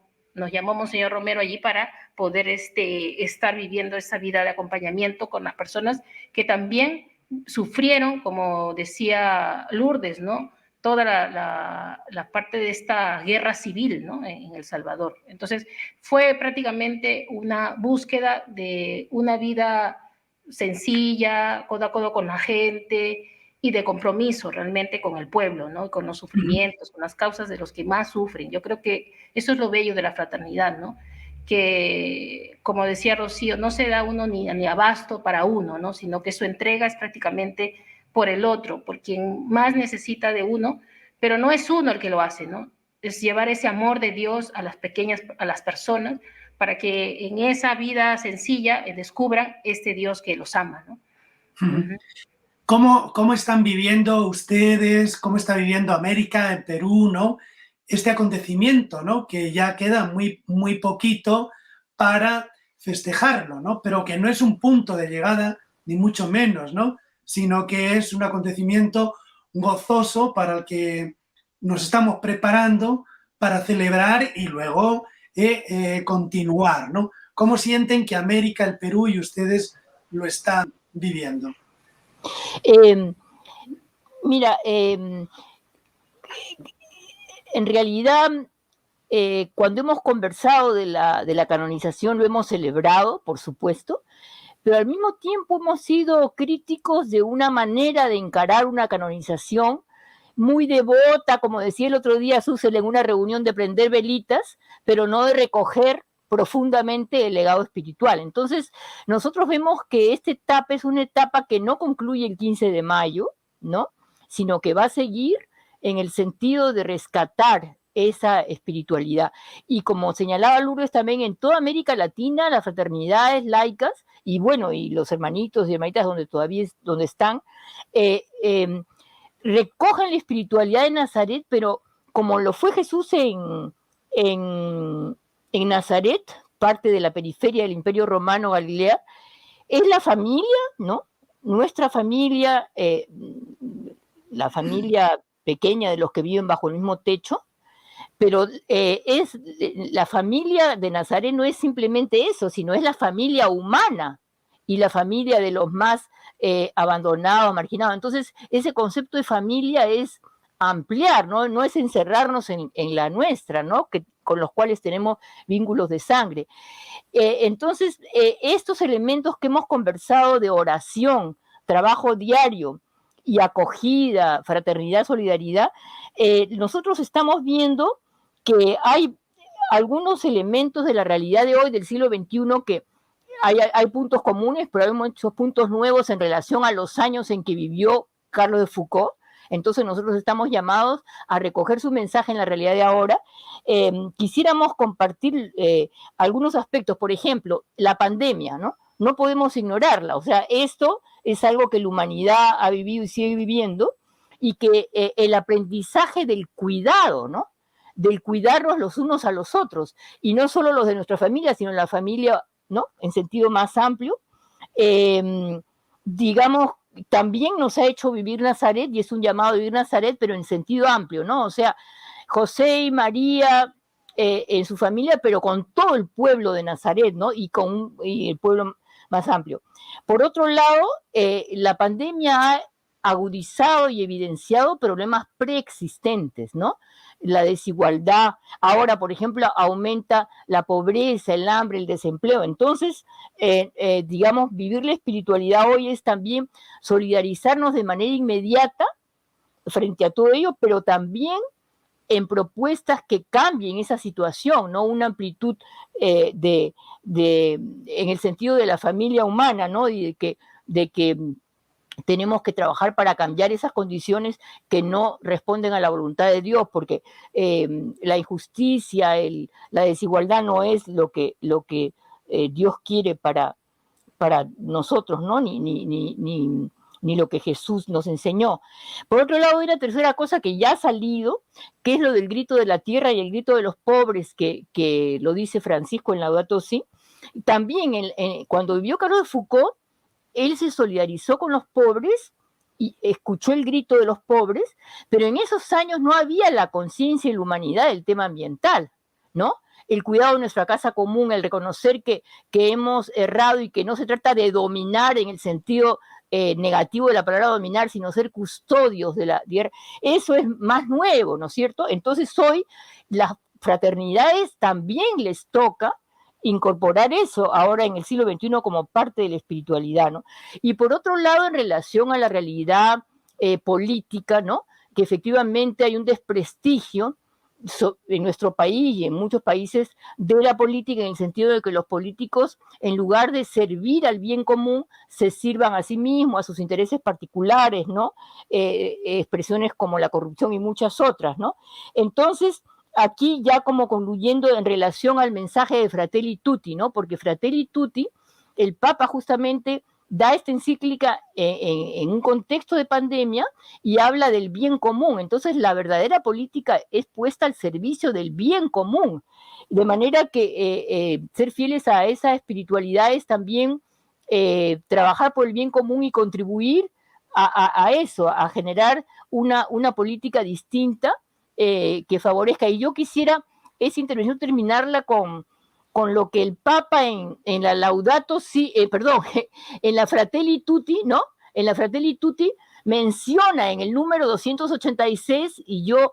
Monseñor Romero allí para poder estar viviendo esa vida de acompañamiento con las personas que también sufrieron, como decía Lourdes, ¿no? Toda la parte de esta guerra civil, ¿no? En El Salvador. Entonces, fue prácticamente una búsqueda de una vida sencilla, codo a codo con la gente y de compromiso realmente con el pueblo, ¿no? Con los sufrimientos, con las causas de los que más sufren. Yo creo que eso es lo bello de la fraternidad, ¿no? Que, como decía Rocío, no se da uno ni abasto para uno, ¿no? Sino que su entrega es prácticamente por el otro, por quien más necesita de uno, pero no es uno el que lo hace, ¿no? Es llevar ese amor de Dios a las personas, para que en esa vida sencilla descubran este Dios que los ama, ¿no? ¿Cómo están viviendo ustedes, cómo está viviendo América, en Perú, ¿no? Este acontecimiento, ¿no? Que ya queda muy, muy poquito para festejarlo, ¿no? Pero que no es un punto de llegada, ni mucho menos, ¿no? Sino que es un acontecimiento gozoso para el que nos estamos preparando para celebrar y luego continuar, ¿no? ¿Cómo sienten que América, el Perú y ustedes lo están viviendo? Mira, en realidad, cuando hemos conversado de la canonización, lo hemos celebrado, por supuesto, pero al mismo tiempo hemos sido críticos de una manera de encarar una canonización muy devota, como decía el otro día Susel en una reunión, de prender velitas, pero no de recoger profundamente el legado espiritual. Entonces, nosotros vemos que esta etapa es una etapa que no concluye el 15 de mayo, ¿no? Sino que va a seguir en el sentido de rescatar esa espiritualidad. Y como señalaba Lourdes, también en toda América Latina, las fraternidades laicas, y bueno, y los hermanitos y hermanitas donde todavía donde están, recogen la espiritualidad de Nazaret, pero como lo fue Jesús en Nazaret, parte de la periferia del Imperio Romano Galilea, es la familia, ¿no? Nuestra familia, la familia pequeña de los que viven bajo el mismo techo, pero la familia de Nazaret no es simplemente eso, sino es la familia humana y la familia de los más abandonados, marginados. Entonces, ese concepto de familia es ampliar, ¿no? No es encerrarnos en la nuestra, ¿no? Con los cuales tenemos vínculos de sangre. Entonces, estos elementos que hemos conversado de oración, trabajo diario y acogida, fraternidad, solidaridad, nosotros estamos viendo que hay algunos elementos de la realidad de hoy, del siglo XXI, que hay puntos comunes, pero hay muchos puntos nuevos en relación a los años en que vivió Carlos de Foucault. Entonces nosotros estamos llamados a recoger su mensaje en la realidad de ahora. Quisiéramos compartir algunos aspectos, por ejemplo, la pandemia, ¿no? No podemos ignorarla, o sea, esto es algo que la humanidad ha vivido y sigue viviendo, y que el aprendizaje del cuidado, ¿no? Del cuidarnos los unos a los otros, y no solo los de nuestra familia, sino la familia, ¿no? En sentido más amplio, digamos, también nos ha hecho vivir Nazaret, y es un llamado a vivir Nazaret, pero en sentido amplio, ¿no? O sea, José y María en su familia, pero con todo el pueblo de Nazaret, ¿no? Y el pueblo más amplio. Por otro lado, la pandemia ha agudizado y evidenciado problemas preexistentes, ¿no? La desigualdad, ahora, por ejemplo, aumenta la pobreza, el hambre, el desempleo. Entonces, digamos, vivir la espiritualidad hoy es también solidarizarnos de manera inmediata frente a todo ello, pero también en propuestas que cambien esa situación, ¿no? Una amplitud en el sentido de la familia humana, ¿no? Y de que tenemos que trabajar para cambiar esas condiciones que no responden a la voluntad de Dios, porque la injusticia, la desigualdad no es lo que Dios quiere para nosotros, ¿no? Ni lo que Jesús nos enseñó. Por otro lado, hay una tercera cosa que ya ha salido, que es lo del grito de la tierra y el grito de los pobres, que lo dice Francisco en Laudato Si. También cuando vivió Carlos de Foucault, él se solidarizó con los pobres y escuchó el grito de los pobres, pero en esos años no había la conciencia y la humanidad del tema ambiental, ¿no? El cuidado de nuestra casa común, el reconocer que hemos errado y que no se trata de dominar en el sentido negativo de la palabra dominar, sino ser custodios de la tierra. Eso es más nuevo, ¿no es cierto? Entonces hoy las fraternidades también les toca incorporar eso ahora en el siglo XXI como parte de la espiritualidad, ¿no? Y por otro lado, en relación a la realidad política, ¿no? Que efectivamente hay un desprestigio en nuestro país y en muchos países de la política, en el sentido de que los políticos, en lugar de servir al bien común, se sirvan a sí mismos, a sus intereses particulares, ¿no? Expresiones como la corrupción y muchas otras, ¿no? Entonces, aquí ya como concluyendo en relación al mensaje de Fratelli Tutti, ¿no? Porque Fratelli Tutti, el Papa justamente da esta encíclica en un contexto de pandemia y habla del bien común. Entonces la verdadera política es puesta al servicio del bien común, de manera que ser fieles a esa espiritualidad es también trabajar por el bien común y contribuir a eso, a generar una política distinta que favorezca. Y yo quisiera esa intervención terminarla con lo que el Papa en la Laudato Si, en la Fratelli Tutti, ¿no? En la Fratelli Tutti menciona en el número 286, y yo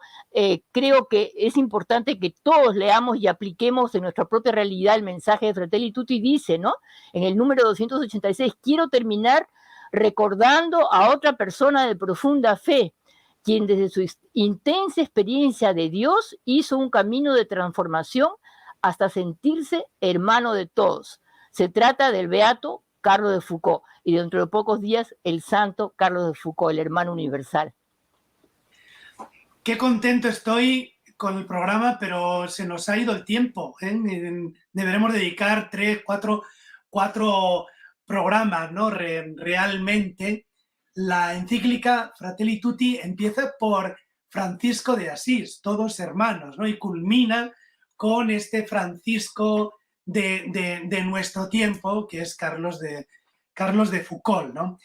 creo que es importante que todos leamos y apliquemos en nuestra propia realidad el mensaje de Fratelli Tutti. Dice, ¿no? En el número 286, quiero terminar recordando a otra persona de profunda fe, quien desde su intensa experiencia de Dios hizo un camino de transformación hasta sentirse hermano de todos. Se trata del beato Carlos de Foucault, y dentro de pocos días el santo Carlos de Foucault, el hermano universal. Qué contento estoy con el programa, pero se nos ha ido el tiempo, ¿eh? Deberemos dedicar 3, 4 programas, ¿no? Realmente la encíclica Fratelli Tutti empieza por Francisco de Asís, todos hermanos, ¿no? Y culmina con este Francisco de nuestro tiempo, que es Carlos de Foucault, ¿no?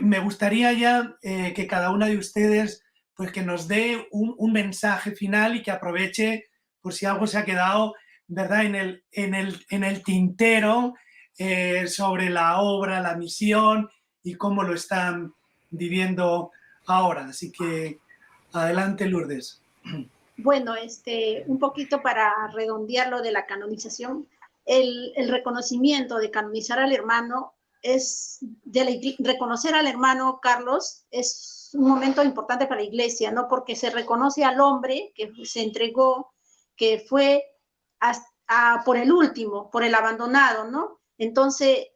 Me gustaría ya que cada una de ustedes pues que nos dé un mensaje final y que aproveche por si algo se ha quedado, ¿verdad?, en el tintero sobre la obra, la misión y cómo lo están viviendo ahora. Así que adelante, Lourdes. Bueno, un poquito para redondear lo de la canonización, el reconocimiento de canonizar al hermano reconocer al hermano Carlos es un momento importante para la iglesia, ¿no? Porque se reconoce al hombre que se entregó, que fue por el último, por el abandonado, ¿no? Entonces,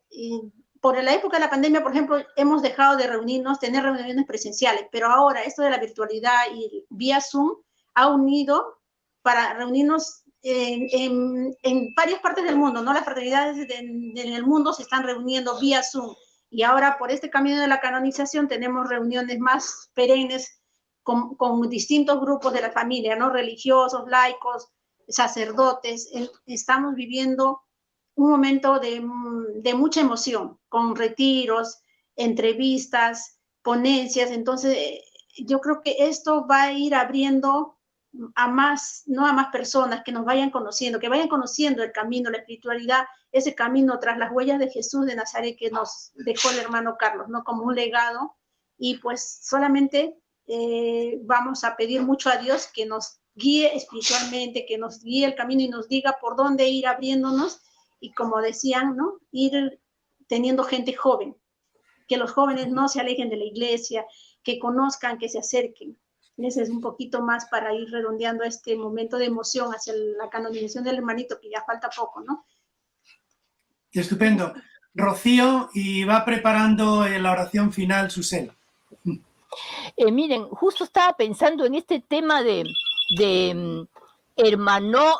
por la época de la pandemia, por ejemplo, hemos dejado de reunirnos, tener reuniones presenciales, pero ahora esto de la virtualidad y vía Zoom ha unido para reunirnos en varias partes del mundo, ¿no? Las fraternidades en el mundo se están reuniendo vía Zoom, y ahora por este camino de la canonización tenemos reuniones más perennes con distintos grupos de la familia, ¿no? Religiosos, laicos, sacerdotes. Estamos viviendo un momento de mucha emoción, con retiros, entrevistas, ponencias. Entonces, yo creo que esto va a ir abriendo a más personas que nos vayan conociendo, que vayan conociendo el camino, la espiritualidad, ese camino tras las huellas de Jesús de Nazaret que nos dejó el hermano Carlos, ¿no? Como un legado. Y pues solamente vamos a pedir mucho a Dios que nos guíe espiritualmente, que nos guíe el camino y nos diga por dónde ir abriéndonos, y como decían, ¿no? Ir teniendo gente joven, que los jóvenes no se alejen de la iglesia, que conozcan, que se acerquen. Ese es un poquito más para ir redondeando este momento de emoción hacia la canonización del hermanito, que ya falta poco, ¿no? Estupendo. Rocío, y va preparando la oración final, Susel. Miren, justo estaba pensando en este tema de hermano,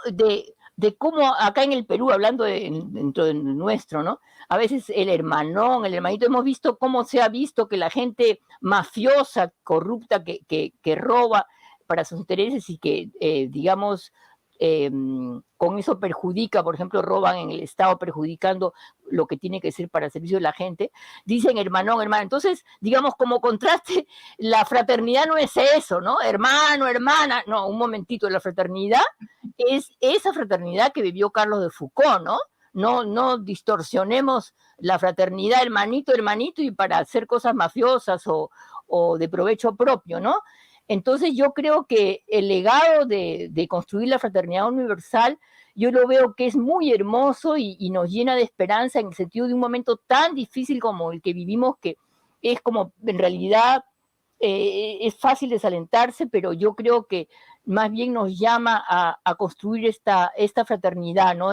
de cómo acá en el Perú, hablando dentro de nuestro, ¿no? A veces el hermanón, el hermanito, hemos visto cómo se ha visto que la gente mafiosa, corrupta, que roba para sus intereses y que, digamos, con eso perjudica, por ejemplo, roban en el Estado perjudicando lo que tiene que ser para el servicio de la gente, dicen hermanón, hermana. Entonces, digamos, como contraste, la fraternidad no es eso, ¿no? Hermano, hermana, no, un momentito, la fraternidad es esa fraternidad que vivió Carlos de Foucault, ¿no? No distorsionemos la fraternidad, hermanito, hermanito, y para hacer cosas mafiosas o de provecho propio, ¿no? Entonces yo creo que el legado de construir la fraternidad universal, yo lo veo que es muy hermoso y nos llena de esperanza en el sentido de un momento tan difícil como el que vivimos, que es como en realidad es fácil desalentarse, pero yo creo que más bien nos llama a construir esta fraternidad, ¿no?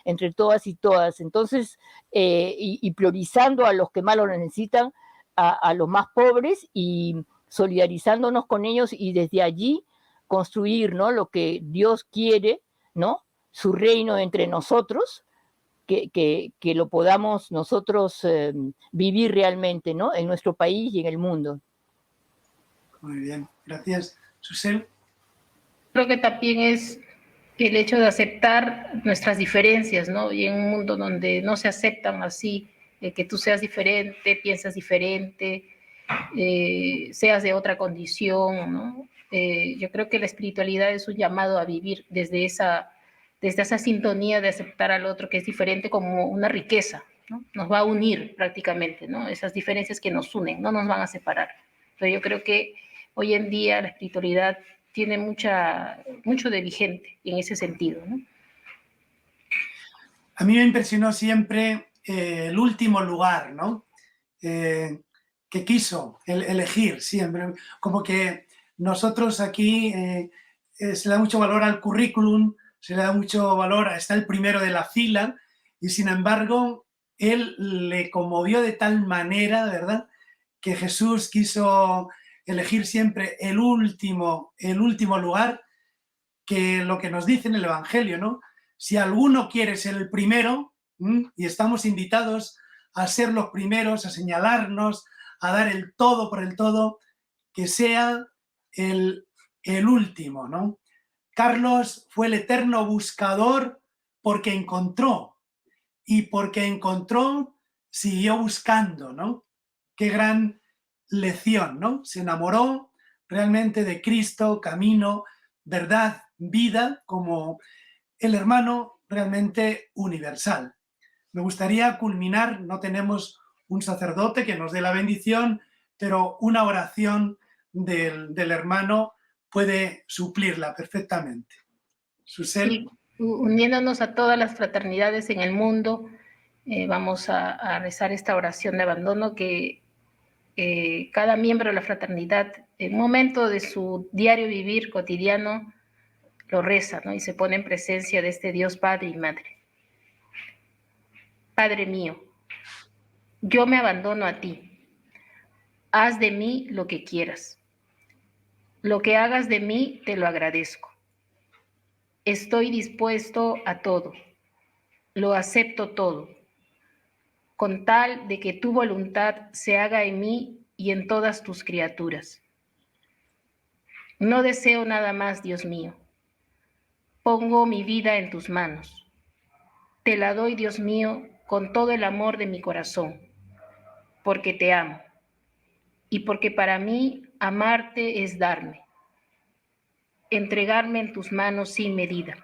Entre todas y todas. Entonces, y priorizando a los que más lo necesitan, a los más pobres, y solidarizándonos con ellos, y desde allí construir, ¿no?, lo que Dios quiere, ¿no?, su reino entre nosotros, que lo podamos nosotros vivir realmente, ¿no?, en nuestro país y en el mundo. Muy bien, gracias. Susel. Creo que también es el hecho de aceptar nuestras diferencias, ¿no? Y en un mundo donde no se aceptan así, que tú seas diferente, piensas diferente, seas de otra condición, ¿no? Yo creo que la espiritualidad es un llamado a vivir desde esa sintonía de aceptar al otro que es diferente como una riqueza, ¿no? Nos va a unir prácticamente, ¿no? Esas diferencias que nos unen, no nos van a separar. Pero yo creo que hoy en día la espiritualidad tiene mucho de vigente en ese sentido, ¿no? A mí me impresionó siempre el último lugar, ¿no? Que quiso elegir siempre. Como que nosotros aquí se le da mucho valor al currículum, se le da mucho valor, está el primero de la fila, y sin embargo, él le conmovió de tal manera, ¿verdad?, que Jesús quiso elegir siempre el último lugar, que lo que nos dice en el Evangelio, ¿no? Si alguno quiere ser el primero, y estamos invitados a ser los primeros, a señalarnos, a dar el todo por el todo, que sea el último, ¿no? Carlos fue el eterno buscador porque encontró, y porque encontró, siguió buscando, ¿no? Qué gran lección, ¿no? Se enamoró realmente de Cristo, camino, verdad, vida, como el hermano realmente universal. Me gustaría culminar, no tenemos un sacerdote que nos dé la bendición, pero una oración del hermano puede suplirla perfectamente. Susel. Sí, uniéndonos a todas las fraternidades en el mundo, vamos a rezar esta oración de abandono que cada miembro de la fraternidad, en un momento de su diario vivir cotidiano, lo reza, ¿no? Y se pone en presencia de este Dios Padre y Madre. Padre mío, yo me abandono a ti. Haz de mí lo que quieras. Lo que hagas de mí te lo agradezco. Estoy dispuesto a todo. Lo acepto todo, con tal de que tu voluntad se haga en mí y en todas tus criaturas. No deseo nada más, Dios mío. Pongo mi vida en tus manos. Te la doy, Dios mío, con todo el amor de mi corazón, porque te amo y porque para mí amarte es darme, entregarme en tus manos sin medida,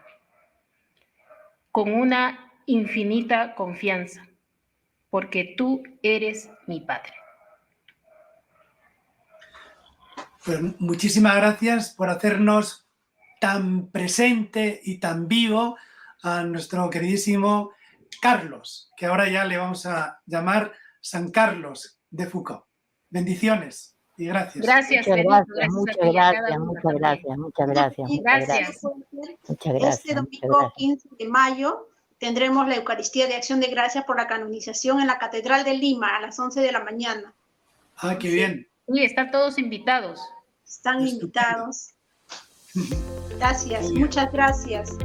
con una infinita confianza, porque tú eres mi Padre. Pues muchísimas gracias por hacernos tan presente y tan vivo a nuestro queridísimo Carlos, que ahora ya le vamos a llamar San Carlos de Foucauld. Bendiciones y gracias. Gracias, Muchas gracias, muchas gracias, muchas gracias. Gracias. Muchas gracias. Este domingo 15 de mayo tendremos la Eucaristía de Acción de Gracias por la canonización en la Catedral de Lima a las 11 de la mañana. Ah, qué bien. Sí, están todos invitados. Están invitados. Gracias, muchas gracias.